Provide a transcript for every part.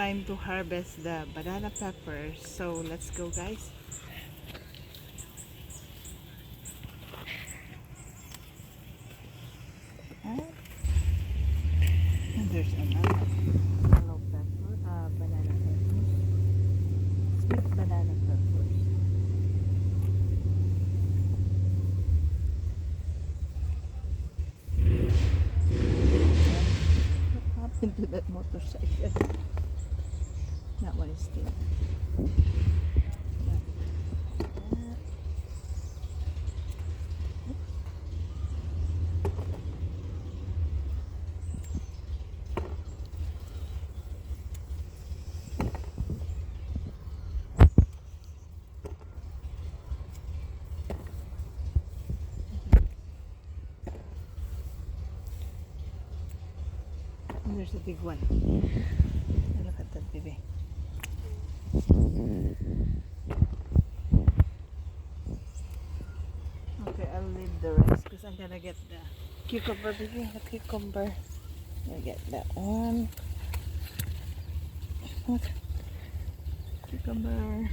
time to harvest the banana peppers. So let's go, guys. And there's another yellow pepper, banana peppers, sweet banana peppers. What happened to that motorcycle? That one is still. And there's a big one. Look at that baby. Okay, I'll leave the rest because I'm gonna get the cucumber, baby. The cucumber. I'll get that one. Look. Cucumber.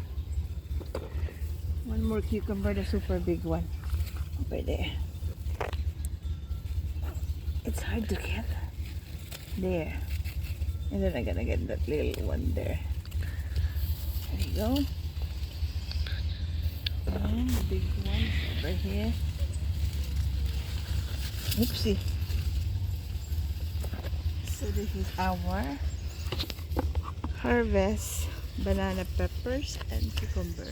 One more cucumber, the super big one. Over there. It's hard to get. There. And then I'm gonna get that little one there. There you go. And the big one is over here. Oopsie. So this is our harvest banana peppers and cucumber.